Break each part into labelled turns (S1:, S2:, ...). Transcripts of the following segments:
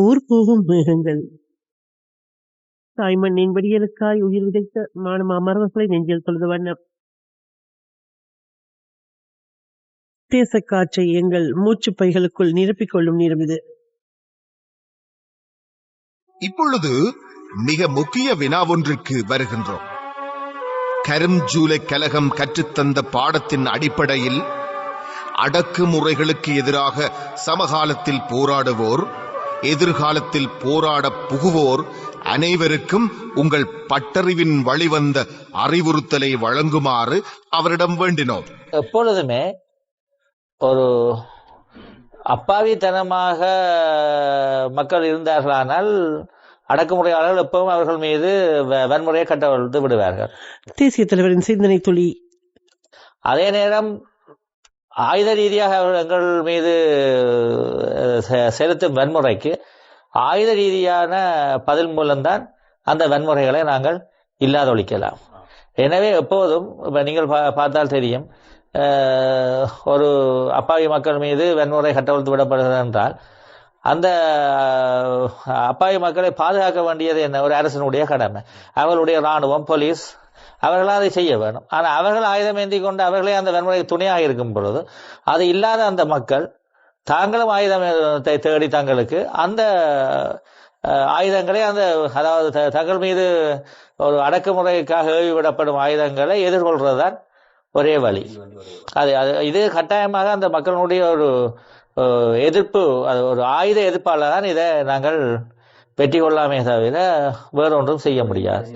S1: ஊர் போகும் மேகங்கள் தாய்மண்ணின் விடியலுக்காய் உயிர் விதைத்த மானும் அமரர்களை நெஞ்சில் தொழுது வண்ணம் தேசக்காற்றை எங்கள் மூச்சு பைகளுக்குள் நிரப்பிக் கொள்ளும் நேரம் இது.
S2: இப்பொழுது மிக முக்கிய வினா ஒன்றுக்கு வருகின்றோம். கரும்ஜூலை கலகம் கற்றுத்தந்த பாடத்தின் அடிப்படையில் அடக்குமுறைகளுக்கு எதிராக சமகாலத்தில் போராடுவோர், எதிர்காலத்தில் போராட புகுவோர் அனைவருக்கும் உங்கள் பட்டறிவின் வழிவந்த அறிவுறுத்தலை வழங்குமாறு அவரிடம் வேண்டினோம்.
S3: எப்பொழுதுமே ஒரு அப்பாவித்தனமாக மக்கள் இருந்தார்களானால் அடக்குமுறையாளர்கள் எப்பவும் அவர்கள் மீது வன்முறையை கட்டவிழ்த்து விடுவார்கள்.
S1: தேசிய தலைவரின் சிந்தனை துளி.
S3: அதே நேரம் ஆயுத ரீதியாக அவர்கள் எங்கள் மீது செலுத்தும் வன்முறைக்கு ஆயுத ரீதியான பதில் மூலம்தான் அந்த வன்முறைகளை நாங்கள் இல்லாதொழிக்கலாம். எனவே எப்போதும் நீங்கள் பார்த்தால் தெரியும், ஒரு அப்பாவி மக்கள் மீது வன்முறை கட்டவிழ்த்து விடப்படுகிறது என்றால் அந்த அப்பாவி மக்களை பாதுகாக்க வேண்டியது என்ன? ஒரு அரசனுடைய கடமை. அவர்களுடைய இராணுவம், போலீஸ் அவர்களால் அதை செய்ய வேணும். ஆனால் அவர்கள் ஆயுதம் ஏந்தி கொண்டு அவர்களே அந்த வன்முறை துணையாக இருக்கும் பொழுது அது இல்லாத அந்த மக்கள் தாங்களும் ஆயுதத்தை தேடி தங்களுக்கு அந்த ஆயுதங்களை அதாவது தங்கள் மீது ஒரு அடக்குமுறைக்காக ஏவிவிடப்படும் ஆயுதங்களை எதிர்கொள்றதுதான் ஒரே வழி. இது கட்டாயமாக அந்த மக்களுடைய ஒரு எதிர்ப்பு, ஒரு ஆயுத எதிர்ப்பால தான் இதை நாங்கள் வெற்றி கொள்ளாமே தவிர வேறொன்றும் செய்ய முடியாது.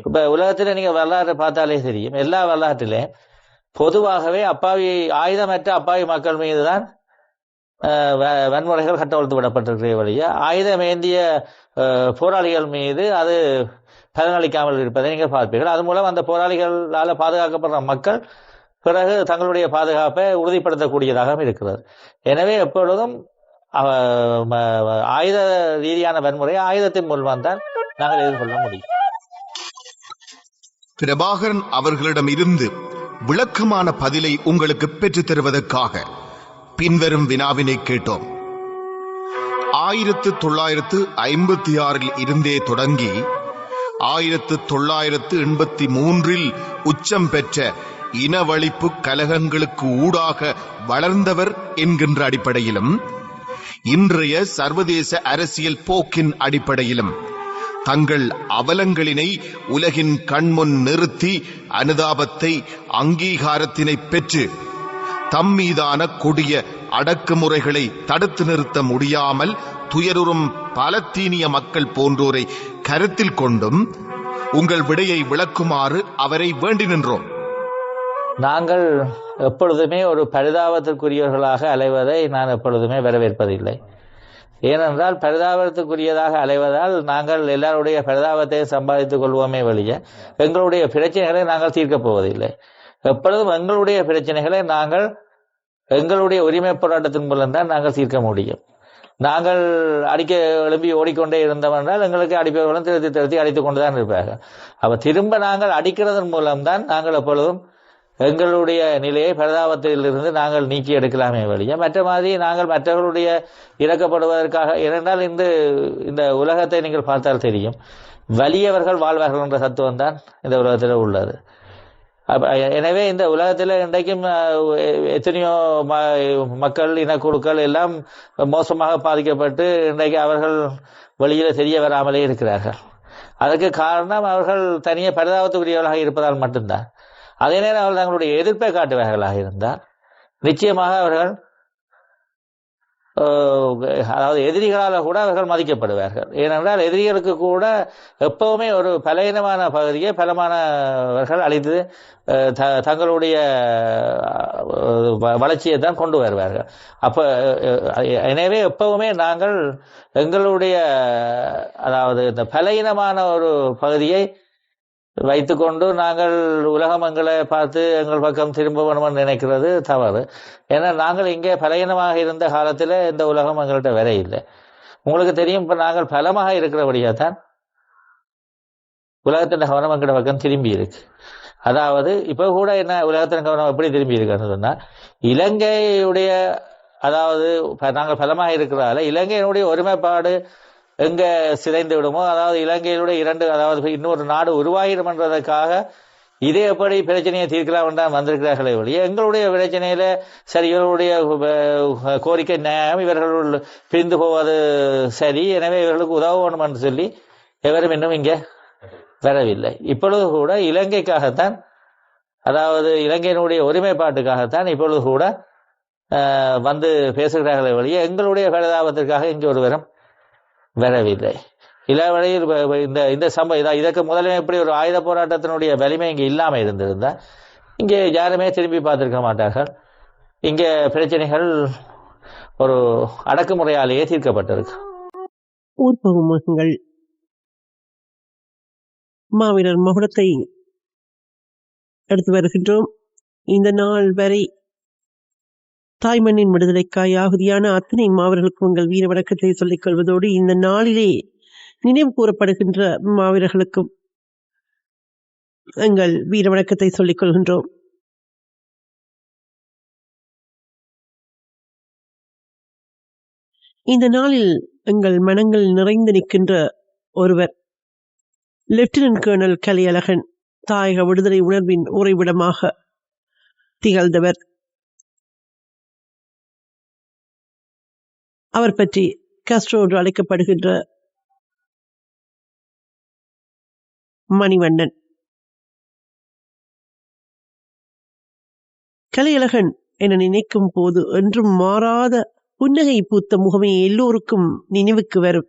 S3: இப்ப உலகத்துல நீங்க வரலாற்றை பார்த்தாலே தெரியும், எல்லா வரலாற்றிலையும் பொதுவாகவே ஆயுதமற்ற அப்பாவி மக்கள் மீதுதான் வன்முறைகள் கட்டவிழ்த்து விடப்பட்டிருக்கிற வழிய ஆயுதம் ஏந்திய போராளிகள் மீது அது பலனளிக்காமல் இருப்பதை நீங்கள் பார்ப்பீர்கள். அது மூலம் அந்த போராளிகளால் பாதுகாக்கப்படுற மக்கள் பிறகு தங்களுடைய பாதுகாப்பை உறுதிப்படுத்தக்கூடியதாக இருக்கிறது. எனவே எப்பொழுதும் ஆயுத ரீதியான வன்முறை ஆயுதத்தின் மூலம் தான் நாங்கள் எதிர்கொள்ள முடியும்.
S2: பிரபாகரன் அவர்களிடம் இருந்து விளக்கமான பதிலை உங்களுக்கு பெற்றுத் தருவதற்காக பின்வரும் வினாவினை கேட்டோம். 1956 இருந்தே தொடங்கி 1983 உச்சம் பெற்ற இனவழிப்பு கலகங்களுக்கு ஊடாக வளர்ந்தவர் என்கின்ற அடிப்படையிலும் இன்றைய சர்வதேச அரசியல் போக்கின் அடிப்படையிலும் தங்கள் அவலங்களினை உலகின் கண்முன் நிறுத்தி அனுதாபத்தை, அங்கீகாரத்தினை பெற்று தம் மீதான கொடிய அடக்குமுறைகளை தடுத்து நிறுத்த முடியாமல் துயருறும் பாலத்தீனிய மக்கள் போன்றோரை கருத்தில் கொண்டும் உங்கள் விடையை விளக்குமாறு அவரை வேண்டி நின்றோம்.
S3: நாங்கள் எப்பொழுதுமே ஒரு பரிதாபத்திற்குரியவர்களாக அலைவதை நான் எப்பொழுதுமே வரவேற்பதில்லை. ஏனென்றால் பரிதாபத்திற்குரியதாக அலைவதால் நாங்கள் எல்லாருடைய பரிதாபத்தை சம்பாதித்துக் கொள்வோமே வெளிய எங்களுடைய பிரச்சனைகளை நாங்கள் தீர்க்கப் போவதில்லை. எப்பொழுதும் எங்களுடைய பிரச்சனைகளை நாங்கள் எங்களுடைய உரிமை போராட்டத்தின் மூலம்தான் நாங்கள் தீர்க்க முடியும். நாங்கள் எழுப்பி ஓடிக்கொண்டே இருந்தோம் என்றால் எங்களுக்கு அடிப்பவர்களும் திருத்தி அடித்துக் கொண்டுதான் இருப்பார்கள். அப்ப திரும்ப நாங்கள் அடிக்கிறதன் மூலம்தான் நாங்கள் எப்பொழுதும் எங்களுடைய நிலையை பரிதாபத்திலிருந்து நாங்கள் நீக்கி எடுக்கலாமே வழிய மற்ற மாதிரி நாங்கள் மற்றவர்களுடைய இறக்கப்படுவதற்காக. ஏனென்றால் இந்த உலகத்தை நீங்கள் பார்த்தால் தெரியும், வலியவர்கள் வாழ்வார்கள் என்ற தத்துவம் தான் இந்த உலகத்தில் உள்ளது. எனவே இந்த உலகத்தில் இன்றைக்கும் எத்தனையோ மக்கள் இனக்குழுக்கள் எல்லாம் மோசமாக பாதிக்கப்பட்டு இன்றைக்கு அவர்கள் வெளியில தெரிய வராமலே இருக்கிறார்கள். அதற்கு காரணம் அவர்கள் தனியே பரிதாபத்துக்குரியவர்களாக இருப்பதால் மட்டும்தான். அதே நேரம் அவர்கள் தங்களுடைய எதிர்ப்பை காட்டுவார்களாக இருந்தால் நிச்சயமாக அவர்கள் அதாவது எதிரிகளால் கூட அவர்கள் மதிக்கப்படுவார்கள். ஏனென்றால் எதிரிகளுக்கு கூட எப்பவுமே ஒரு பலவீனமான பகுதியை பலமானவர்கள் அழித்து தங்களுடைய வளர்ச்சியை தான் கொண்டு வருவார்கள். எனவே எப்பவுமே நாங்கள் எங்களுடைய அதாவது இந்த பலவீனமான ஒரு பகுதியை வைத்துக்கொண்டு நாங்கள் உலகம் எங்களை பார்த்து எங்கள் பக்கம் திரும்ப வேணும்னு நினைக்கிறது தவறு. ஏன்னா நாங்கள் இங்கே பலவீனமாக இருந்த காலத்தில் இந்த உலகம் எங்கள்கிட்ட வர இல்லை. உங்களுக்கு தெரியும், இப்ப நாங்கள் பலமாக இருக்கிறபடியா தான் உலகத்தின் கவனம் எங்கட பக்கம் திரும்பி இருக்கு. அதாவது இப்ப கூட என்ன உலகத்தின் கவனம் எப்படி திரும்பி இருக்குன்னு சொன்னா, இலங்கையுடைய அதாவது நாங்கள் பலமாக இருக்கிறதால இலங்கையினுடைய ஒருமைப்பாடு எங்க சிதைந்து விடுமோ, அதாவது இலங்கையிலுடைய அதாவது இன்னொரு நாடு உருவாகிடும் என்றதற்காக இதே எப்படி பிரச்சனையை தீர்க்கலாம் என்றால் வந்திருக்கிறார்களே ஒழிய எங்களுடைய பிரச்சனையில சரி இவர்களுடைய கோரிக்கை நியாயம், இவர்கள் பிரிந்து போவது சரி, எனவே இவர்களுக்கு உதவணும் என்று சொல்லி எவரும் இன்னும் இங்கே வரவில்லை. இப்பொழுது கூட இலங்கைக்காகத்தான், அதாவது இலங்கையினுடைய ஒருமைப்பாட்டுக்காகத்தான் இப்பொழுது கூட வந்து பேசுகிறார்களே ஒழிய எங்களுடைய பரிதாபத்திற்காக இங்கே ஒருவரும் வரவில்லை. இளவழியில் இந்த சம்பவம் இதற்கு முதலே எப்படி ஒரு ஆயுத போராட்டத்தினுடைய வலிமை இங்கே இல்லாமல் இருந்திருந்தா இங்கே யாருமே திரும்பி பார்த்திருக்க மாட்டார்கள். இங்கே பிரச்சனைகள் ஒரு அடக்குமுறையாலேயே தீர்க்கப்பட்டிருக்கு.
S1: ஊர்பகுமுகங்கள் மாவீரர் மகுடத்தை எடுத்து வருகின்றோம். இந்த நாள் வரை தாய்மண்ணின் விடுதலைக்காய் ஆகுதியான அத்தனை மாவீரர்களுக்கு உங்கள் வீர வணக்கத்தை சொல்லிக் கொள்வதோடு இந்த நாளிலே நினைவு கூறப்படுகின்ற மாவீரர்களுக்கும் எங்கள் வீர வணக்கத்தை சொல்லிக் கொள்கின்றோம். இந்த நாளில் எங்கள் மனங்கள் நிறைந்து நிற்கின்ற ஒருவர் லெப்டினன்ட் கர்னல் கலையழகன். தாயக விடுதலை உணர்வின் உறைவிடமாக திகழ்ந்தவர். அவர் பற்றி காஸ்ட்ரோ என்று அழைக்கப்படுகின்ற மணிவண்ணன். கலையழகன் என நினைக்கும் போது என்றும் மாறாத புன்னகை பூத்த முகமே எல்லோருக்கும் நினைவுக்கு வரும்.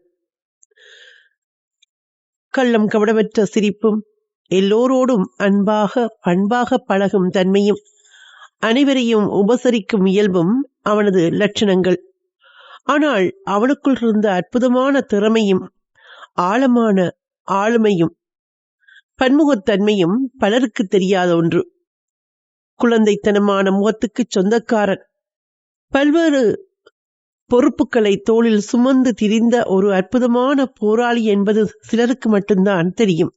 S1: கள்ளம் கவடமற்ற சிரிப்பும், எல்லோரோடும் பண்பாக பழகும் தன்மையும், அனைவரையும் உபசரிக்கும் இயல்பும் அவனது லட்சணங்கள். ஆனால் அவனுக்குள் இருந்த அற்புதமான திறமையும், ஆழமான ஆளுமையும், பன்முகத்தன்மையும் பலருக்கு தெரியாத ஒன்று. குழந்தைத்தனமான முகத்துக்கு சொந்தக்காரன். பல்வேறு பொறுப்புகளை தோளில் சுமந்து திரிந்த ஒரு அற்புதமான போராளி என்பது சிலருக்கு மட்டும்தான் தெரியும்.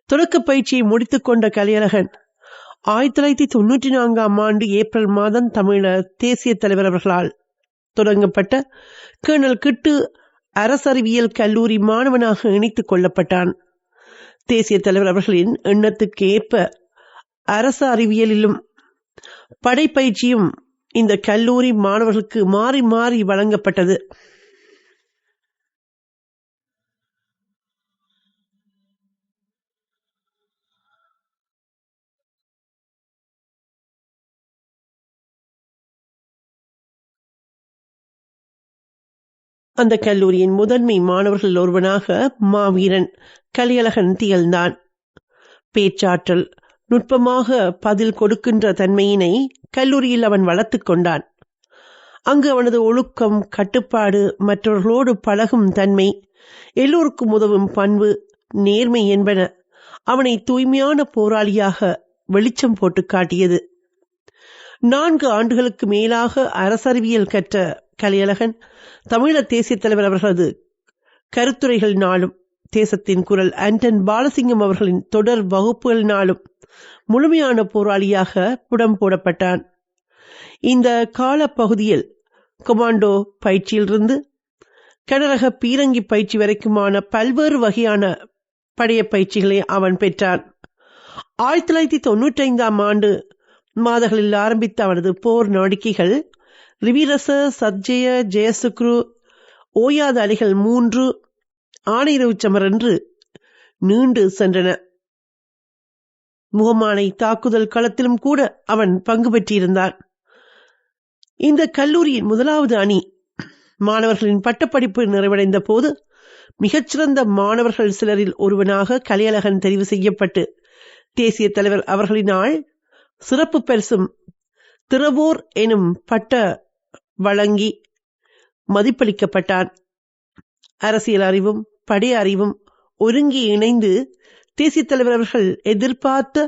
S1: தொடக்க பயிற்சியை முடித்துக் கொண்ட கலையழகன் 1994 ஆண்டு ஏப்ரல் மாதம் தமிழர் தேசிய தலைவர் அவர்களால் தொடங்கப்பட்ட கர்னல் கிட்டு அரசறிவியல் கல்லூரி மாணவனாக இணைத்துக் கொள்ளப்பட்டான். தேசிய தலைவர் அவர்களின் எண்ணத்துக்கு ஏற்ப அரச அறிவியலிலும் படைப்பயிற்சியும் இந்த கல்லூரி மாணவர்களுக்கு மாறி மாறி வழங்கப்பட்டது. அந்த கல்லூரியின் முதன்மை மாணவர்கள் ஒருவனாக மாவீரன் கலையழகன் திகழ்ந்தான். பேச்சாற்றல், நுட்பமாக பதில் கொடுக்கின்ற தன்மையினை கல்லூரியில் அவன் வளர்த்து கொண்டான். அங்கு அவனது ஒழுக்கம், கட்டுப்பாடு, மற்றவர்களோடு பழகும் தன்மை, எல்லோருக்கும் உதவும் பண்பு, நேர்மை என்பன அவனை தூய்மையான போராளியாக வெளிச்சம் போட்டு காட்டியது. 4 ஆண்டுகளுக்கு மேலாக அரசறிவியல் கற்ற கலையழகன் தமிழர் தேசிய தலைவர் அவர்களது கருத்துரைகளினாலும், தேசத்தின் குரல் ஆண்டன் பாலசிங்கம் அவர்களின் தொடர் வகுப்புகளினாலும் முழுமையான போராளியாக புடம் போடப்பட்டான். இந்த காலப்பகுதியில் கொமாண்டோ பயிற்சியிலிருந்து கனரக பீரங்கி பயிற்சி வரைக்குமான பல்வேறு வகையான படைய பயிற்சிகளை அவன் பெற்றான். 1995 ஆண்டு மாதங்களில் ஆரம்பித்த அவனது போர் நாடிக்கைகள் ரிவிரச, சத்ஜய, ஜெயசுக்ரு, ஓயாத அலைகள் 3, ஆனைரவு சமர் என்று நீண்டு சென்றன. முகமானை தாக்குதல் களத்திலும் கூட அவன் பங்கு பெற்றிருந்தான். இந்த கல்லூரியின் முதலாவது அணி மாணவர்களின் பட்டப்படிப்பு நிறைவடைந்த போது மிகச்சிறந்த மாணவர்கள் சிலரில் ஒருவனாக கலையழகன் தெரிவு செய்யப்பட்டு தேசிய தலைவர் அவர்களினால் சிறப்பு பரிசும் திறவோர் எனும் பட்ட வழங்கி மதிப்பளிக்கப்பட்டான். அரசியல் அறிவும் படை அறிவும் ஒருங்கி இணைந்து தேசிய தலைவர் அவர்கள் எதிர்பார்த்த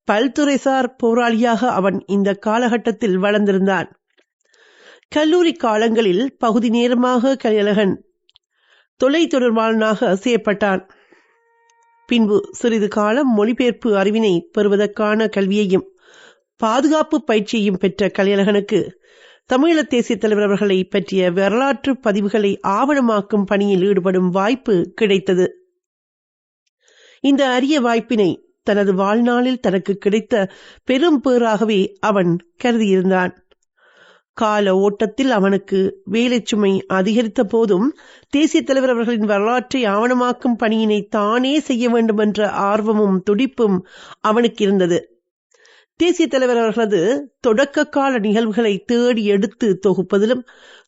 S1: பல்துறைசார் போராளியாக அவன் இந்த காலகட்டத்தில் வளர்ந்திருந்தான். கல்லூரி காலங்களில் பகுதி நேரமாக கலையழகன் தொலை தொடர்பாளனாக செய்யப்பட்டான். பின்பு சிறிது காலம் மொழிபெயர்ப்பு அறிவினை பெறுவதற்கான கல்வியையும் பாதுகாப்பு பயிற்சியையும் பெற்ற கலையழகனுக்கு தமிழீழ தேசிய தலைவர் அவர்களை பற்றிய வரலாற்று பதிவுகளை ஆவணமாக்கும் பணியில் ஈடுபடும் வாய்ப்பு கிடைத்தது. இந்த அரிய வாய்ப்பினை தனது வாழ்நாளில் தனக்கு கிடைத்த பெரும் பேறாகவே அவன் கருதியிருந்தான். கால ஓட்டத்தில் அவனுக்கு வேலை சுமை அதிகரித்த போதும் தேசிய தலைவர் அவர்களின் வரலாற்றை ஆவணமாக்கும் பணியினை தானே செய்ய வேண்டும் என்ற ஆர்வமும் துடிப்பும் அவனுக்கு இருந்தது. தேசிய தலைவர் அவர்களது தொடக்க கால நிகழ்வுகளை தேடி எடுத்து தொகுப்பதிலும்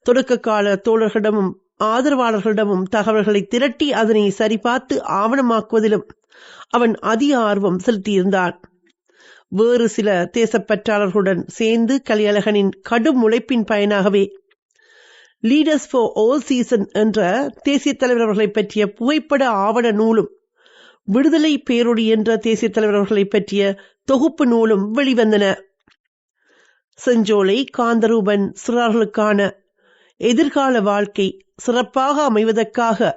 S1: தொடக்க கால தோழர்களிடமும் ஆதரவாளர்களிடமும் தகவல்களை திரட்டி அதனை சரிபார்த்து ஆவணமாக்குவதிலும் அவன் அதிக ஆர்வம் செலுத்தியிருந்தான். வேறு சில தேசப்பற்றாளர்களுடன் சேர்ந்து கலியழகனின் கடும் உழைப்பின் பயனாகவே லீடர்ஸ் ஃபார் ஆல் சீசன் என்ற தேசிய தலைவர் அவர்களை பற்றிய புகைப்பட ஆவண நூலும் விடுதலை பேரொடி என்ற தேசிய தலைவர் அவர்களை பற்றிய தொகுப்பு நூலும் வெளிவந்தன. செஞ்சோலை காந்தரூபன் சிறார்களுக்கான எதிர்கால வாழ்க்கை சிறப்பாக அமைவதற்காக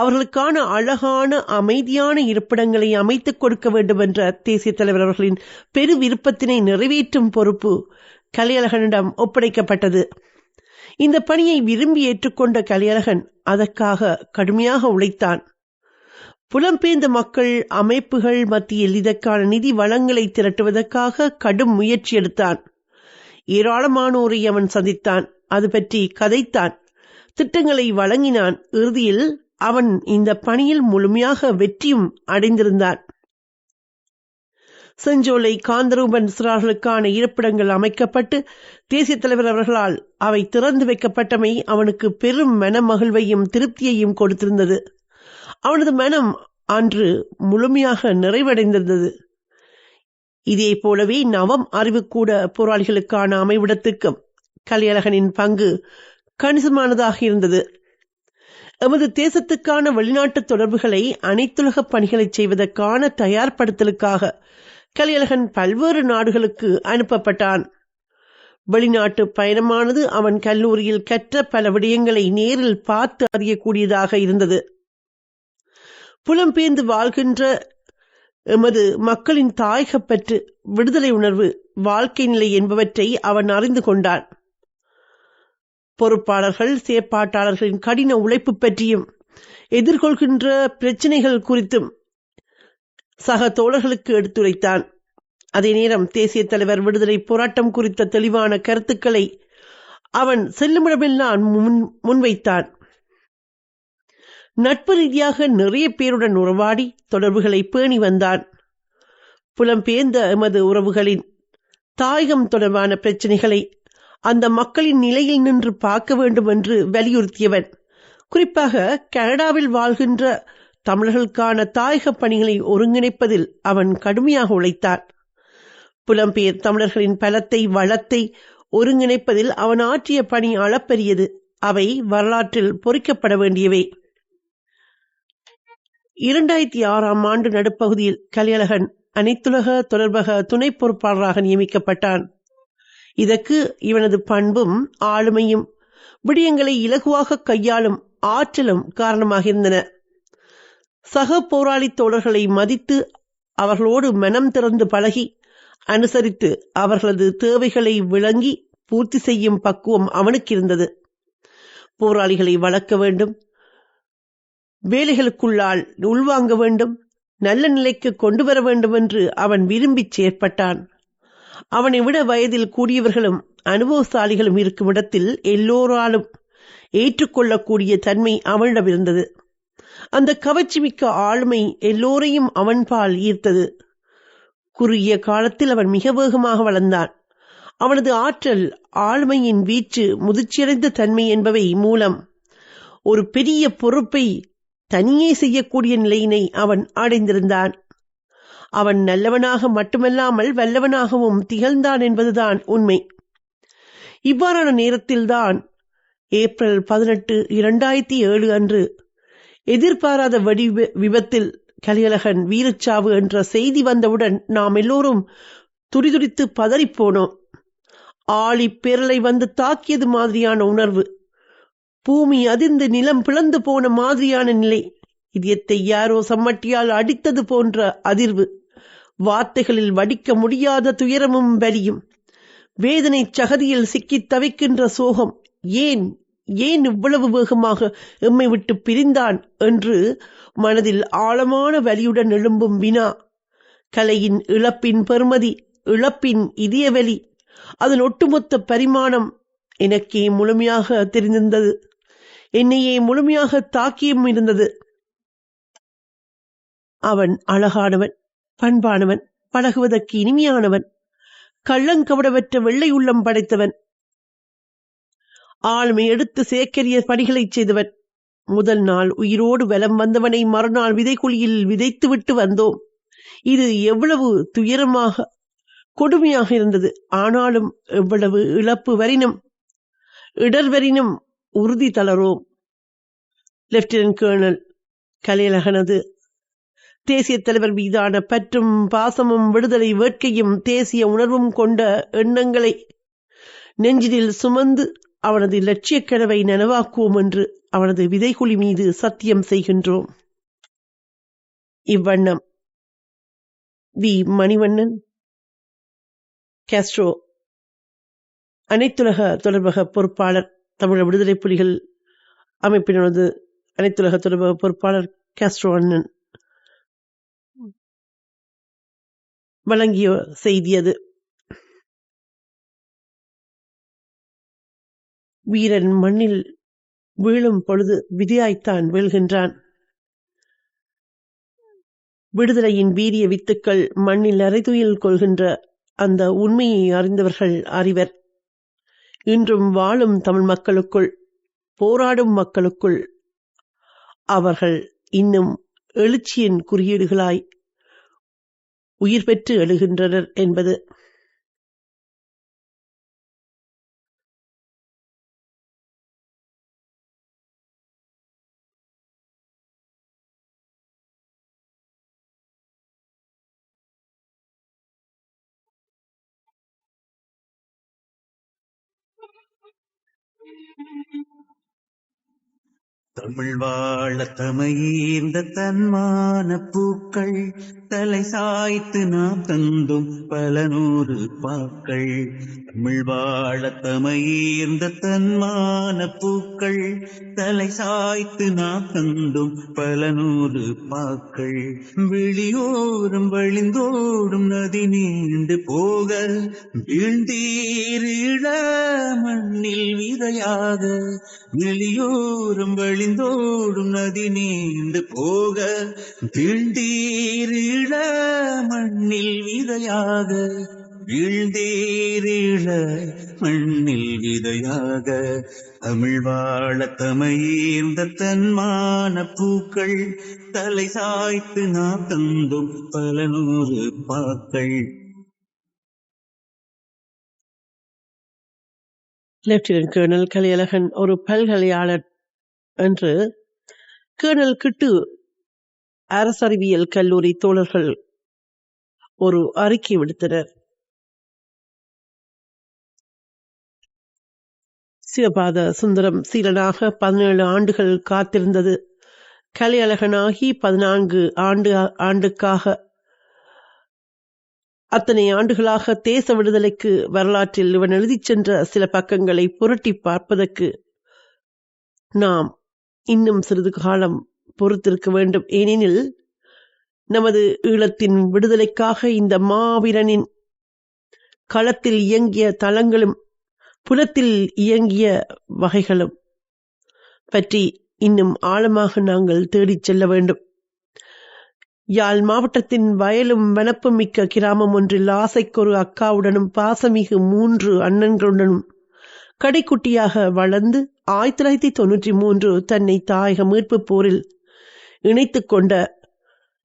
S1: அவர்களுக்கான அழகான அமைதியான இருப்பிடங்களை அமைத்துக் கொடுக்க வேண்டும் என்ற தேசிய தலைவர் அவர்களின் பெரு விருப்பத்தினை நிறைவேற்றும் பொறுப்பு கலியழகனிடம் ஒப்படைக்கப்பட்டது. இந்த பணியை விரும்பி ஏற்றுக்கொண்ட கலியழகன் அதற்காக கடுமையாக உழைத்தான். புலம்பெயர்ந்த மக்கள் அமைப்புகள் மத்தியில் இதற்கான நிதி வளங்களை திரட்டுவதற்காக கடும் முயற்சி எடுத்தான். ஏராளமானோரை அவன் சந்தித்தான், அது பற்றி கதைத்தான், திட்டங்களை வழங்கினான். இறுதியில் அவன் இந்த பணியில் முழுமையாக வெற்றியும் அடைந்திருந்தான். செஞ்சோலை காந்தரூபன் சிறார்களுக்கான இருப்பிடங்கள் அமைக்கப்பட்டு தேசிய தலைவர் அவர்களால் அவை திறந்து வைக்கப்பட்டமை அவனுக்கு பெரும் மன மகிழ்வையும் திருப்தியையும் கொடுத்திருந்தது. அவனது மனம் அன்று முழுமையாக நிறைவடைந்திருந்தது. இதே போலவே நவம் அறிவுக்கூட போராளிகளுக்கான அமைவிடத்துக்கும் கலியழகனின் பங்கு கணிசமானதாக இருந்தது. எமது தேசத்துக்கான வெளிநாட்டு தொடர்புகளை அனைத்துலக பணிகளை செய்வதற்கான தயார்படுத்தலுக்காக கலியழகன் பல்வேறு நாடுகளுக்கு அனுப்பப்பட்டான். வெளிநாட்டு பயணமானது அவன் கல்லூரியில் கற்ற பல விடயங்களை நேரில் பார்த்து அறியக்கூடியதாக இருந்தது. புலம்பெயர்ந்து வாழ்கின்ற எமது மக்களின் தாயகப்பற்று, விடுதலை உணர்வு, வாழ்க்கை நிலை என்பவற்றை அவன் அறிந்து கொண்டான். பொறுப்பாளர்கள் செயற்பாட்டாளர்களின் கடின உழைப்பு பற்றியும் எதிர்கொள்கின்ற பிரச்சினைகள் குறித்தும் சக தோழர்களுக்கு எடுத்துரைத்தான். அதே நேரம் தேசிய தலைவர் விடுதலை போராட்டம் குறித்த தெளிவான கருத்துக்களை அவன் செல்லுமிடமெல்லாம் முன்வைத்தான். நட்பு ரீதியாக நிறைய பேருடன் உறவாடி தொடர்புகளை பேணி வந்தான். புலம்பெயர்ந்த எமது உறவுகளின் தாயகம் தொடர்பான பிரச்சினைகளை அந்த மக்களின் நிலையில் நின்று பார்க்க வேண்டும் என்று வலியுறுத்தியவன். குறிப்பாக கனடாவில் வாழ்கின்ற தமிழர்களுக்கான தாயக பணிகளை ஒருங்கிணைப்பதில் அவன் கடுமையாக உழைத்தான். புலம்பெயர் தமிழர்களின் பலத்தை வளத்தை ஒருங்கிணைப்பதில் அவன் ஆற்றிய பணி அளப்பரியது. அவை வரலாற்றில் பொறிக்கப்பட வேண்டியவை. 2006 ஆண்டு நடுப்பகுதியில் கலியழகன் அனைத்துலக தொடர்பக துணை பொறுப்பாளராக நியமிக்கப்பட்டான். இதற்கு இவனது பண்பும் ஆளுமையும் விடயங்களை இலகுவாக கையாளும் ஆற்றலும் காரணமாக இருந்தன. சக போராளி தோழர்களை மதித்து அவர்களோடு மனம் திறந்து பழகி அனுசரித்து அவர்களது தேவைகளை விளங்கி பூர்த்தி செய்யும் பக்குவம் அவனுக்கு இருந்தது. போராளிகளை வளர்க்க வேண்டும், வேலைகளுக்குள்ளால் உள்வாங்க வேண்டும், நல்ல நிலைக்கு கொண்டு வர வேண்டும் என்று அவன் விரும்பி செயற்பட்டான். அவனை விட வயதில் கூடியவர்களும் அனுபவசாலிகளும் இருக்கும் இடத்தில் எல்லோராலும் ஏற்றுக்கொள்ளக்கூடிய தன்மை அவனிடம் இருந்தது. அந்த கவர்ச்சிமிக்க ஆளுமை எல்லோரையும் அவன்பால் ஈர்த்தது. குறுகிய காலத்தில் அவன் மிக வேகமாக வளர்ந்தான். அவனது ஆற்றல், ஆளுமையின் வீச்சு, முதிர்ச்சியடைந்த தன்மை என்பவை மூலம் ஒரு பெரிய பொறுப்பை தனியே செய்யக்கூடிய நிலையினை அவன் அடைந்திருந்தான். அவன் நல்லவனாக மட்டுமல்லாமல் வல்லவனாகவும் திகழ்ந்தான் என்பதுதான் உண்மை. இவ்வாறான நேரத்தில்தான் ஏப்ரல் 18, 2007 அன்று எதிர்பாராத வெடி விபத்தில் கலியழகன் வீரச்சாவு என்ற செய்தி வந்தவுடன் நாம் எல்லோரும் துடிதுடித்து பதறிப்போனோம். ஆழி பேரலை வந்து தாக்கியது மாதிரியான உணர்வு, பூமி அதிர்ந்து நிலம் பிளந்து போன மாதிரியான நிலை, இதயத்தை யாரோ சம்மட்டியால் அடித்தது போன்ற அதிர்வு, வார்த்தைகளில் வடிக்க முடியாத துயரமும் வலியும், வேதனை சகதியில் சிக்கித் தவிக்கின்ற சோகம் ஏன் ஏன் இவ்வளவு வேகமாக எம்மை விட்டு பிரிந்தான் என்று மனதில் ஆழமான வலியுடன் எழும்பும் வினா. கலையின் இழப்பின் பெருமதி, இழப்பின் இதயவலி, அதன் ஒட்டுமொத்த பரிமாணம் எனக்கே முழுமையாக தெரிந்திருந்தது. என்னையே முழுமையாக தாக்கியும் இருந்தது. அவன் அழகானவன், பண்பானவன், பழகுவதற்கு இனிமையானவன், கள்ளங்கபடவற்ற வெள்ளை உள்ளம் படைத்தவன், ஆளுமை எடுத்து சேக்கரிய பணிகளை செய்தவன். முதல் நாள் உயிரோடு வலம் வந்தவனை மறுநாள் விதைக்குழியில் விதைத்துவிட்டு வந்தோம். இது எவ்வளவு துயரமாக கொடுமையாக இருந்தது. ஆனாலும் எவ்வளவு இழப்பு வரினும் இடர் வரினும் உறுதி தளரோம். லெப்டினன்ட் கேர்னல் கலையழகனது தேசிய தலைவர் மீதான பற்றும் பாசமும் விடுதலை வேட்கையும் தேசிய உணர்வும் கொண்ட எண்ணங்களை நெஞ்சினில் சுமந்து அவனது இலட்சிய கனவை நனவாக்குவோம் என்று அவனது விதைக்குழி மீது சத்தியம் செய்கின்றோம். இவ்வண்ணம் வி. மணிவண்ணன், காஸ்ட்ரோ அனைத்துலக தொடர்பக பொறுப்பாளர், தமிழ் விடுதலை புலிகள் அமைப்பினது அனைத்துலக தொடர்பக பொறுப்பாளர் காஸ்ட்ரோ அண்ணன் வழங்கிய செய்தியது. வீரன் மண்ணில் வீழும் பொழுது விதியாய்த்தான் வீழ்கின்றான். விடுதலையின் வீரிய வித்துக்கள் மண்ணில் அரைதுயில் கொள்கின்ற அந்த உண்மையை அறிந்தவர்கள் அறிவர். இன்றும் வாழும் தமிழ் மக்களுக்குள், போராடும் மக்களுக்குள் அவர்கள் இன்னும் எழுச்சியின் குறியீடுகளாய் உயிர் பெற்று எழுகின்றனர் என்பது.
S4: தமிழ் வாழ தமையீர்ந்த தன்மான பூக்கள் தலை சாய்த்து நாம் தந்தும் பல நூறு பாக்கள். தமிழ் வாழ தமையீர்ந்த தன்மான பூக்கள் தலை சாய்த்து நாம் தந்தும் பல நூறு பாக்கள். வெளியோரும் வழிந்தோடும் நதி நீண்டு போக வீழ்ந்தீரிழ மண்ணில் விதையாக. வெளியோரும் வழிந்தோடும் நதி நீண்டு போக வீழ்ந்தீரிழ மண்ணில் விதையாக. வீழ்ந்தீரிழ மண்ணில் விதையாக. தமிழ் வாழ தமையீர்ந்த தன்மான பூக்கள் தலை சாய்த்து நாம் தந்தும் பல நூறு பாக்கள்.
S1: லெப்டினன்ட் கேர்னல் கலையழகன் ஒரு பல்கலையாளர் என்று கேர்னல் கிட்டு அரசறிவியல் கல்லூரி தோழர்கள் ஒரு அறிக்கை விடுத்தனர். சிவபாத சுந்தரம் சீலனாக 17 ஆண்டுகள் காத்திருந்தது. கலையழகனாகி 14 ஆண்டுக்காக அத்தனை ஆண்டுகளாக தேச விடுதலைக்கு வரலாற்றில் இவன் எழுதிச் சென்ற சில பக்கங்களை புரட்டி பார்ப்பதற்கு நாம் இன்னும் சிறிது காலம் பொறுத்திருக்க வேண்டும். ஏனெனில் நமது ஈழத்தின் விடுதலைக்காக இந்த மாவீரனின் களத்தில் இயங்கிய தளங்களும் புலத்தில் இயங்கிய வகைகளும் பற்றி இன்னும் ஆழமாக நாங்கள் தேடிச் செல்ல வேண்டும். யாழ் மாவட்டத்தின் வயலும் வனப்பும் மிக்க கிராமம் ஒன்றில் ஆசைக்கொரு அக்காவுடனும் பாசமிகு 3 அண்ணன்களுடனும் கடைக்குட்டியாக வளர்ந்து 1993 தன்னை தாயக மீட்பு போரில் இணைத்துக் கொண்ட